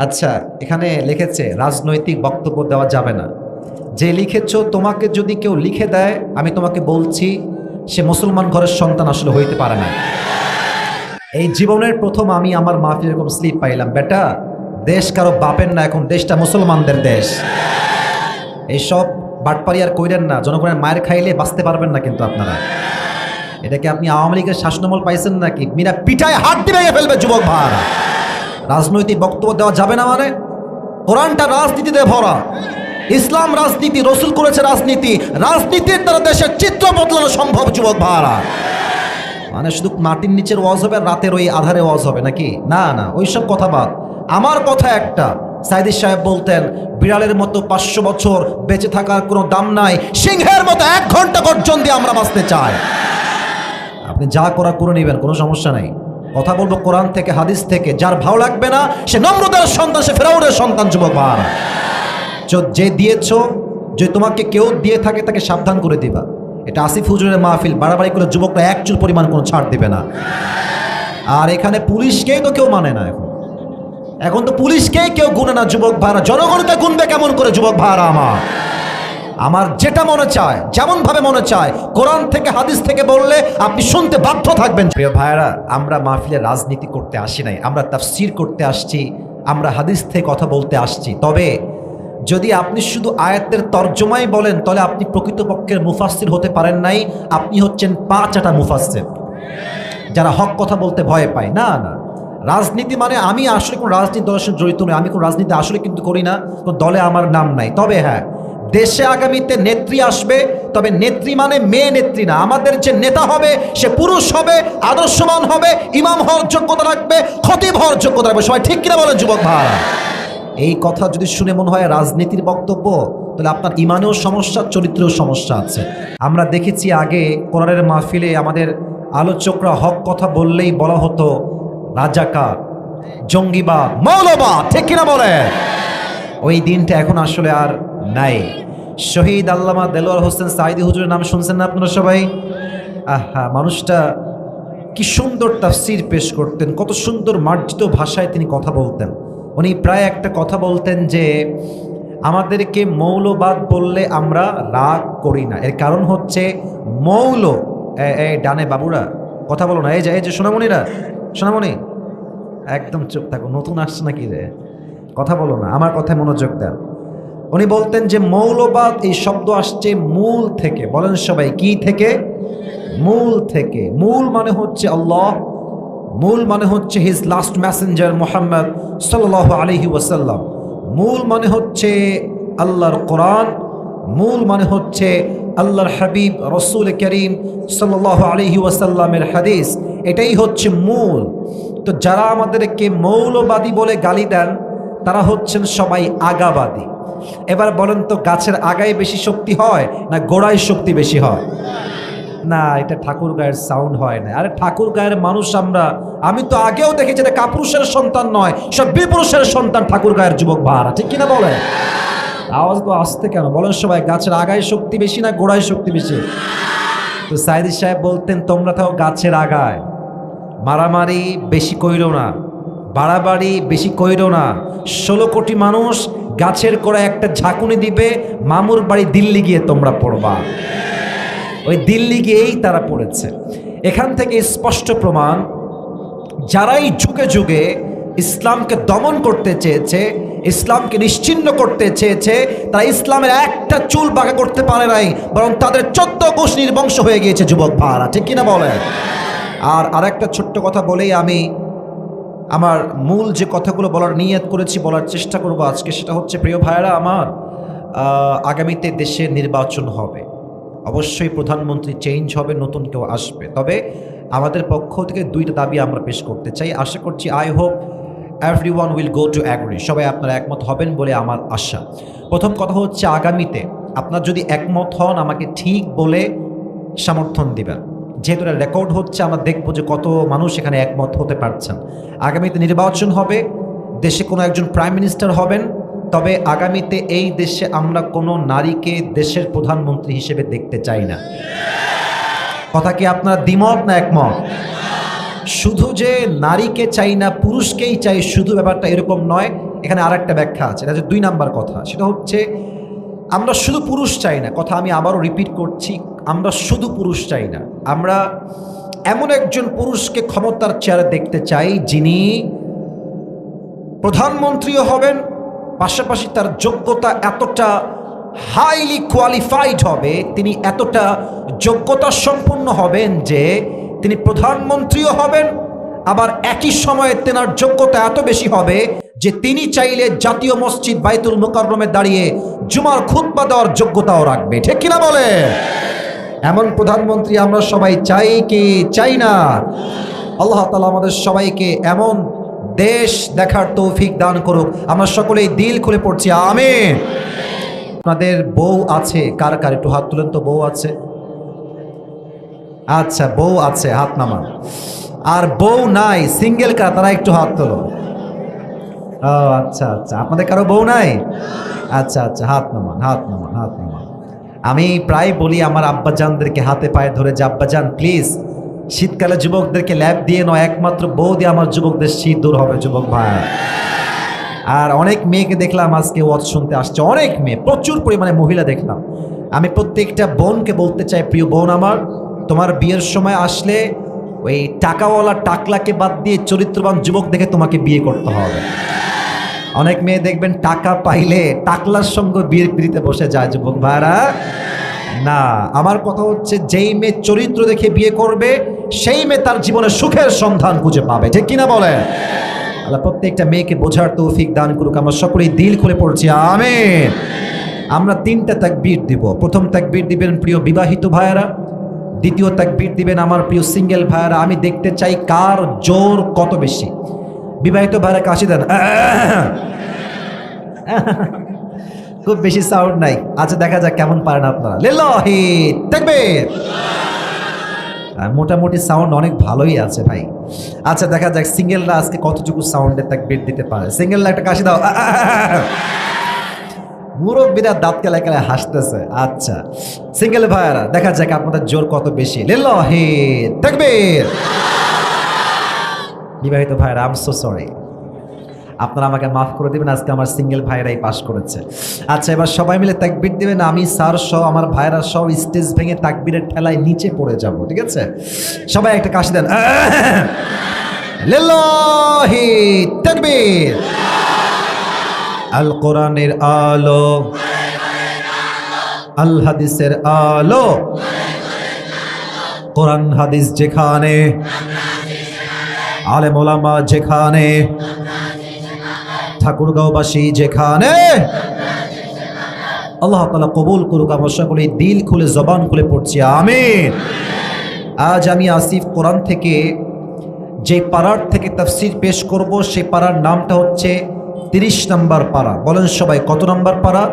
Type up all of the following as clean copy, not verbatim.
আচ্ছা, এখানে লিখেছে রাজনৈতিক বক্তব্য দেওয়া যাবে না। যে লিখেছো, তোমাকে যদি কেউ লিখে দেয়, আমি তোমাকে বলছি সে মুসলমান ঘরের সন্তান আসলে হইতে পারে না। এই জীবনের প্রথম আমি আমার মাহফিলে এরকম স্লিপ পাইলাম, বেটা দেশ কারো বাপের না, এখন দেশটা মুসলমানদের দেশ। এইসব বাটপারি আর কইরেন না, জনগণের মায়ের খাইলে বাঁচতে পারবেন না কিন্তু আপনারা। এটাকে আপনি আওয়ামী লীগের শাসনামল পাইছেন নাকি? মিনা পিঠায় হাত দিয়ে ভেঙে ফেলবে যুবক ভাইরা। রাজনৈতিক বক্তব্য দেওয়া যাবে না মানে? কোরআনটা রাজনীতিতে ভরা, ইসলাম রাজনীতি, রসুল করেছে রাজনীতি, রাজনীতির দ্বারা দেশের চিত্র বদলানো সম্ভব যুবক ভাইরা। মানে শুধু মাটির নিচের ওয়াজ হবে আর রাতের ওই আধারে ওয়াজ হবে নাকি? না না, ওইসব কথা বাদ। আমার কথা একটা, সাইদি সাহেব বলতেন বিড়ালের মতো 500 বছর বেঁচে থাকার কোনো দাম নাই, সিংহের মতো 1 ঘন্টা গর্জন দিয়ে আমরা বাঁচতে চাই। আপনি যা করা করে নেবেন, কোনো সমস্যা নাই। কথা বলবো কোরআন থেকে, হাদিস থেকে। যার ভালো লাগবে না সে নমরুদের সন্তান, সে ফেরাউনের সন্তান যুবক ভাইরা। যে দিয়েছো, যে তোমাকে কেউ দিয়ে থাকে তাকে সাবধান করে দিবা। এটা আসিফ হুজুরের মাহফিল, বাড়াবাড়ি করে যুবকরা 1 চুল পরিমাণ কোনো ছাড় দিবে না। আর এখানে পুলিশকেই তো কেউ মানে না। এখন তো পুলিশকেই কেউ গুনে না যুবক ভাইরা, জনগণকে গুনবে কেমন করে যুবক ভাইরা? আমার যেটা মনে চায়, যেমন ভাবে মনে চায়, কোরআন থেকে হাদিস থেকে বললে আপনি শুনতে বাধ্য থাকবেন। প্রিয় ভাইরা, আমরা মাহফিলে রাজনীতি করতে আসি নাই, আমরা তাফসীর করতে আসছি, আমরা হাদিস থেকে কথা বলতে আসছি। তবে যদি আপনি শুধু আয়াতের তর্জমাই বলেন, তাহলে আপনি প্রকৃতপক্ষের মুফাসসির হতে পারেন নাই, আপনি হচ্ছেন 5 আটা মুফাসসির, যারা হক কথা বলতে ভয় পায়। না না, রাজনীতি মানে আমি আসলে কোনো রাজনীতি দলের সঙ্গে জড়িত নই, আমি কোনো রাজনীতি আসলে কিন্তু করি না, কোনো দলে আমার নাম নাই। তবে হ্যাঁ, দেশে আগামীতে নেত্রী আসবে, তবে নেত্রী মানে মেয়ে নেত্রী না। আমাদের যে নেতা হবে সে পুরুষ হবে, আদর্শবান হবে, ইমাম হওয়ার যোগ্যতা রাখবে, খতিব হওয়ার যোগ্যতা রাখবে। সবাই ঠিক কিনা বলেন যুবক ভাইরা? এই কথা যদি শুনে মনে হয় রাজনীতির বক্তব্য, তাহলে আপনার ইমানেও সমস্যা, চরিত্রেও সমস্যা আছে। আমরা দেখেছি আগে কোরআনের মাহফিলে আমাদের আলোচকরা হক কথা বললেই বলা হতো রাজাকার, জঙ্গিবাদ, মৌলবাদ, ঠিক কিনা বলে? ওই দিনটা এখন আসলে আর নাই। শহীদ আল্লামা দেলোয়ার হোসেন সাঈদী হুজুরের নাম শুনছেন না আপনারা সবাই? আহা, মানুষটা কি সুন্দর তাফসীর পেশ করতেন, কত সুন্দর মার্জিত ভাষায় তিনি কথা বলতেন। উনি প্রায় একটা কথা বলতেন যে আমাদেরকে মৌলবাদ বললে আমরা রাগ করি না। এর কারণ হচ্ছে মৌল, এই ডানে বাবুরা কথা বলো না, এই যে সোনামণিরা, সোনামণি একদম চুপ থাকো, নতুন আসছে নাকি রে, কথা বলো না, আমার কথায় মনোযোগ দেন। উনি বলতেন যে মৌলবাদ এই শব্দ আসছে মূল থেকে। বলেন সবাই, কি থেকে? মূল থেকে। মূল মানে হচ্ছে আল্লাহ, মূল মানে হচ্ছে হিজ লাস্ট মেসেঞ্জার মুহাম্মদ সাল্লাল্লাহু আলাইহি ওয়াসাল্লাম, মূল মানে হচ্ছে আল্লাহর কোরআন, মূল মানে হচ্ছে আল্লাহর হাবিব রসুল করিম সাল্লাল্লাহু আলাইহি ওয়াসাল্লামের হাদিস। এটাই হচ্ছে মূল। তো যারা আমাদেরকে মৌলবাদী বলে গালি দেন, তারা হচ্ছেন সবাই আগাবাদী। এবার বলেন তো, গাছের আগায় বেশি শক্তি হয় না গোড়ায় শক্তি বেশি হয়? না, এটা ঠাকুর গায়ের সাউন্ড হয় না। আরে ঠাকুর গায়ের মানুষ আমরা, আমি তো আগেও দেখেছি এটা কাপুরুষের সন্তান নয়, সব বিপুরুষের সন্তান ঠাকুর গায়ের যুবক ভাইরা, ঠিক কিনা বলে? আওয়াজ তো আসতে কেন? বলেন সবাই, গাছের আগায় শক্তি বেশি না গোড়ায় শক্তি বেশি? তো সাইদি সাহেব বলতেন তোমরা থাকো গাছের আগায়, মারামারি বেশি কইরো না, বাড়াবাড়ি বেশি কইরো না। 16 কোটি মানুষ গাছের গোড়ায় একটা ঝাঁকুনি দিবে, মামুর বাড়ি দিল্লি গিয়ে তোমরা পড়বা। ওই দিল্লি গিয়েই তারা পড়েছে। এখান থেকে স্পষ্ট প্রমাণ, যারাই যুগে যুগে ইসলামকে দমন করতে চেয়েছে, ইসলামকে নিশ্চিহ্ন করতে চেয়েছে, তারা ইসলামের একটা চুল বাঁকা করতে পারে নাই, বরং তাদের 14 গোষ্ঠী নির্বংশ হয়ে গিয়েছে যুবক ভাইরা, ঠিক কিনা বলে? আর আরেকটা ছোট্ট কথা বলেই আমি আমার মূল যে কথাগুলো বলার নিয়ত করেছি, বলার চেষ্টা করব আজকে, সেটা হচ্ছে প্রিয় ভাইরা আমার, আগামীতে দেশে নির্বাচন হবে, অবশ্যই প্রধানমন্ত্রী চেঞ্জ হবে, নতুন কেউ আসবে। তবে আমাদের পক্ষ থেকে 2টা দাবি আমরা পেশ করতে চাই। আশা করছি, I hope everyone will go to agree, সবাই আপনারা একমত হবেন বলে আমার আশা। প্রথম কথা হচ্ছে, আগামীতে আপনার যদি একমত হন, আমাকে ঠিক বলে সমর্থন দিবেন। যেহেতু এটা রেকর্ড হচ্ছে, আমরা দেখব যে কত মানুষ এখানে একমত হতে পারছেন। আগামীতে নির্বাচন হবে, দেশে কোনো একজন প্রাইম মিনিস্টার হবেন। তবে আগামীতে এই দেশে আমরা কোনো নারীকে দেশের প্রধানমন্ত্রী হিসেবে দেখতে চাই না। কথা কি আপনারা দ্বিমত না একমত? শুধু যে নারীকে চাই না, পুরুষকেই চাই, শুধু ব্যাপারটা এরকম নয়। এখানে আর একটা ব্যাখ্যা আছে, এটা হচ্ছে 2 নাম্বার কথা। সেটা হচ্ছে আমরা শুধু পুরুষ চাই না, কথা আমি আবারও রিপিট করছি, আমরা শুধু পুরুষ চাই না, আমরা এমন একজন পুরুষকে ক্ষমতার চেয়ারে দেখতে চাই যিনি প্রধানমন্ত্রীও হবেন, পাশাপাশি তার যোগ্যতা এতটা হাইলি কোয়ালিফাইড হবে, তিনি এতটা যোগ্যতা সম্পন্ন হবেন যে তিনি প্রধানমন্ত্রীও হবেন, আবার একই সময়ে তেনার যোগ্যতা এত বেশি হবে যে তিনি চাইলে জাতীয় মসজিদ বাইতুল মুকাররমে দাঁড়িয়ে জুমার খুতবা দেওয়ার যোগ্যতাও রাখবে। ঠিক কিনা বলে? এমন প্রধানমন্ত্রী আমরা সবাই চাই কি চাই না? আল্লাহ তাআলা আমাদের সবাইকে এমন দেশ দেখার তৌফিক দান করুক। আমরা সকলেই দিল খুলে পড়ছি আমিন। আপনাদের বউ আছে কার কার? একটু হাত তুলেন তো। বউ আছে? আচ্ছা, বউ আছে, হাত নামান। আর বউ নাই, সিঙ্গেল কারা? তারা একটু হাত তোলো। ও আচ্ছা আচ্ছা, আপনাদের কারো বউ নাই? আচ্ছা আচ্ছা, হাত নামান, হাত নামান, হাত নামান। আমি প্রায় বলি আমার আব্বাজানদেরকে হাতে পায়ে ধরে যে আব্বাজান প্লিজ শীতকালে যুবকদেরকে ল্যাব দিয়ে নয়, একমাত্র বউ দিয়ে আমার যুবকদের শীত দূর হবে যুবক ভাই। আর অনেক মেয়েকে দেখলাম আজকে ওয়াজ শুনতে আসছে, অনেক মেয়ে, প্রচুর পরিমাণে মহিলা দেখলাম। আমি প্রত্যেকটা বোনকে বলতে চাই, প্রিয় বোন আমার, তোমার বিয়ের সময় আসলে ওই টাকাওয়ালা টাকলাকে বাদ দিয়ে চরিত্রবান যুবক দেখে তোমাকে বিয়ে করতে হবে। অনেক মেয়ে দেখবেন টাকা পাইলে টাকলার সঙ্গে বিয়ের পিড়িতে বসে যায় যুবক ভাইরা। না, আমার কথা হচ্ছে যেই মেয়ে চরিত্র দেখে বিয়ে করবে সেই মেয়ে তার জীবনে সুখের সন্ধান খুঁজে পাবে। ঠিক কিনা বলে? আল্লাহ প্রত্যেকটা মেয়েকে বোঝার তৌফিক দান করুক। আমরা সকলেই দিল খুলে পড়ছি আমিন। আমরা 3টা তাকবীর দিব। প্রথম তাকবীর দিবেন প্রিয় বিবাহিত ভাইয়েরা, দ্বিতীয় তাকবীর দিবেন আমার প্রিয় সিঙ্গেল ভাইয়েরা। আমি দেখতে চাই কার জোর কত বেশি। বিবাহিত ভাইয়েরা কাশি দেন, খুব বেশি সাউন্ড নাই। আচ্ছা, দেখা যাক কেমন পারেন আপনারা। লিল্লাহি তাকবীর। মোটামুটি সাউন্ড অনেক ভালোই আছে ভাই। আচ্ছা, দেখা যাক সিঙ্গেলরা আজকে কতটুকু সাউন্ডে তাকবীর দিতে পারে। সিঙ্গেলরা একটা কাশি দাও। মুরব্বীরা দাঁত কেলায় কেলায় হাসতেছে। আচ্ছা, সিঙ্গেল ভাইয়ারা দেখা যাক আপনাদের জোর কত বেশি। লিল্লাহি তাকবীর। বিবাহিত ভাইয়ারা, আই এম সো সরি, আপনারা আমাকে মাফ করে দেবেন, আজকে আমার সিঙ্গেল ভাইরাই পাস করেছে। আচ্ছা, এবার সবাই মিলে তাকবীর দিবেন। আমি স্যার সহ আমার ভাইরা সহ স্টেজ ভেঙে তাকবীরের ঠেলায় নিচে পড়ে যাব। ঠিক আছে? সবাই একটা কাশি দেন। লিল্লাহি তাকবীর। আল কোরআনের আলো, আল হাদিসের আলো, কোরআন হাদিস যেখানে, আলেম ওলামা যেখানে, ঠাকুরগাঁওবাসী যেখানে, আল্লাহ তাআলা কবুল করুক। আমরা সকলেই দিল খুলে জবান খুলে পড়ছি আমিন। আজ আমি আসিফ কোরআন থেকে যে পারার থেকে তাফসীর পেশ করব সেই পারার নামটা হচ্ছে 30 নম্বর পারা। বলেন সবাই, কত নম্বর পারা?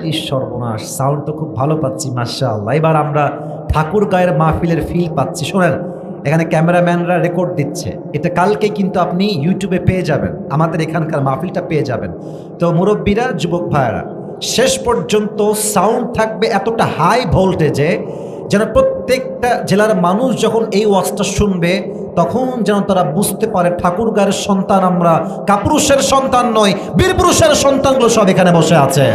এই সর্বনাশ, সাউন্ড তো খুব ভালো পাচ্ছি মাশাআল্লাহ। এবার আমরা ঠাকুরগাঁয়ের মাহফিলের ফিল পাচ্ছি। শোনেন, এখানে ক্যামেরাম্যানরা রেকর্ড দিচ্ছে, এটা কালকে কিন্তু আপনি ইউটিউবে পেয়ে যাবেন, আমাদের এখানকার মাহফিলটা পেয়ে যাবেন। তো মুরব্বীরা, যুবক ভাইয়েরা, শেষ পর্যন্ত সাউন্ড থাকবে এতটা হাই ভোল্টেজে যেন প্রত্যেকটা জেলার মানুষ যখন এই ওয়াজটা শুনবে তখন যেন তারা বুঝতে পারে ঠাকুরগাঁয়ের সন্তান আমরা, কাপুরুষের সন্তান নয়, বীর পুরুষের সন্তানগুলো সব এখানে বসে আছে।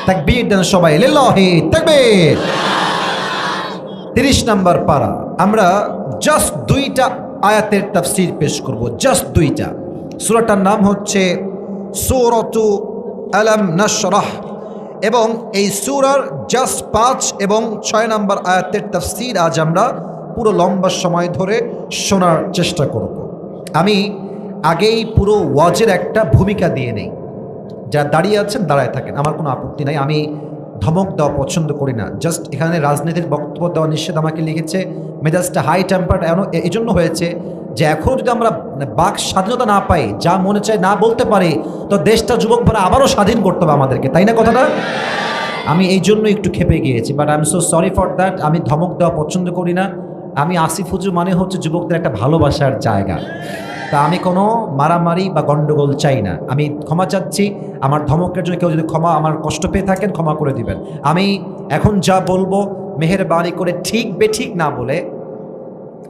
তাকবীর দেন সবাই, লিল্লাহি তাকবীর। 30 নম্বর পারা। আমরা জাস্ট 2টা আয়াতের তাফসীর পেশ করব, জাস্ট 2টা। সূরাটার নাম হচ্ছে সূরাতু আলাম নাশরাহ, এবং এই সূরার জাস্ট 5 এবং 6 নম্বর আয়াতের তাফসীর আজ আমরা পুরো লম্বা সময় ধরে শোনার চেষ্টা করব। আমি আগেই পুরো ওয়াজের একটা ভূমিকা দিয়ে নেই। যারা দাঁড়িয়ে আছেন দাঁড়ায় থাকেন, আমার কোনো আপত্তি নাই। আমি ধমক দেওয়া পছন্দ করি না। জাস্ট এখানে রাজনীতির বক্তব্য দেওয়া নিষেধ। আমাকে লিখেছে মেজাজটা হাই টেম্পার্ড এই জন্য হয়েছে যে এখন যদি আমরা বাক স্বাধীনতা না পাই, যা মনে চায় না বলতে পারি, তো দেশটা যুবক ভাড়া আবারও স্বাধীন করতে হবে আমাদেরকে, তাই না কথাটা? আমি এই জন্য একটু খেপে গিয়েছি, but I am so sorry for that. আমি ধমক দেওয়া পছন্দ করি না। আমি আসিফ হুজুর মানে হচ্ছে যুবকদের একটা ভালোবাসার জায়গা। তা আমি কোনো মারামারি বা গন্ডগোল চাই না। আমি ক্ষমা চাচ্ছি, আমার ধমকের জন্য কেউ যদি আমার কষ্ট পেয়ে থাকেন ক্ষমা করে দিবেন। আমি এখন যা বলবো মেহেরবানি করে ঠিক বেঠিক না বলে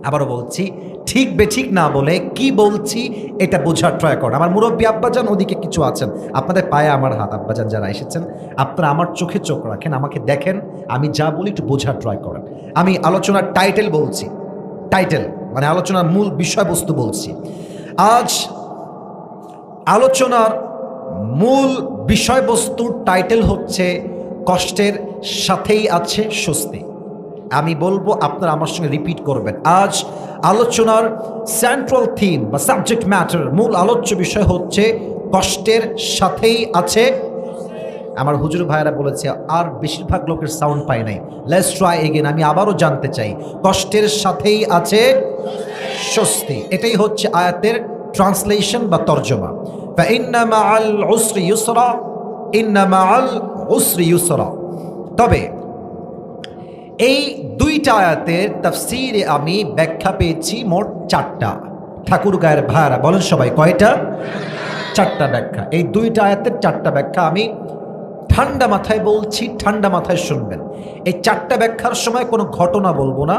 আবারও বলছি, ঠিক বেঠিক না বলে কি বলছি এটা বোঝার ট্রাই করেন। আমার মুরব্বী আব্বাজান ওদিকে কিছু আছেন, আপনাদের পায়ে আমার হাত, আব্বাজান যারা এসেছেন আপনারা আমার চোখে চোখ রাখেন, আমাকে দেখেন, আমি যা বলি একটু বোঝার ট্রাই করেন। আমি আলোচনার টাইটেল বলছি, টাইটেল মানে আলোচনার মূল বিষয়বস্তু বলছি। আজ আলোচনার মূল বিষয়বস্তুর টাইটেল হচ্ছে কষ্টের সাথেই আছে স্বস্তি। আমি বলবো, আপনারা আমার সঙ্গে রিপিট করবেন। আজ আলোচনার সেন্ট্রাল থিম বা সাবজেক্ট ম্যাটার, মূল আলোচ্য বিষয় হচ্ছে কষ্টের সাথেই আছে। আমার হুজুর ভাইয়েরা বলেছে, আর বেশিরভাগ লোকের সাউন্ড পাই নাই, লেটস ট্রাই এগেন, আমি আবারও জানতে চাই, কষ্টের সাথেই আছে স্বস্তি। এটাই হচ্ছে আয়াতের ট্রান্সলেশন বা তর্জমা। ফাইন্না মাআল উসরি ইউসরা, ইন্না মাআল উসরি ইউসরা। তবে এই দুইটা আয়াতের তাফসীরে আমি ব্যাখ্যা পেয়েছি মোট 4টা। ঠাকুর গায়ের ভাইরা বলেন সবাই, কয়টা? 4টা ব্যাখ্যা। এই দুইটা আয়াতের 4টা ব্যাখ্যা আমি ঠান্ডা মাথায় বলছি, ঠান্ডা মাথায় শুনবেন। এই 4টা ব্যাখ্যার সময় কোনো ঘটনা বলবো না।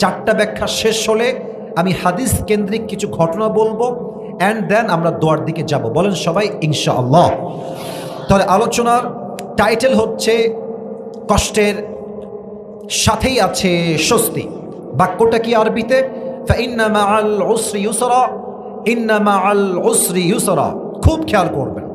4টা ব্যাখ্যা শেষ হলে আমি হাদিস কেন্দ্রিক কিছু ঘটনা বলবো, অ্যান্ড দেন আমরা দোয়ার দিকে যাব। বলেন সবাই ইনশাআল্লাহ। তাহলে আলোচনার টাইটেল হচ্ছে কষ্টের সাথেই আছে স্বস্তি। বাক্যটা কি আরবিতে? ফাইন্না মাআল উসরি ইউসরা, ইন্না মাআল উসরি ইউসরা। খুব খেয়াল করবেন।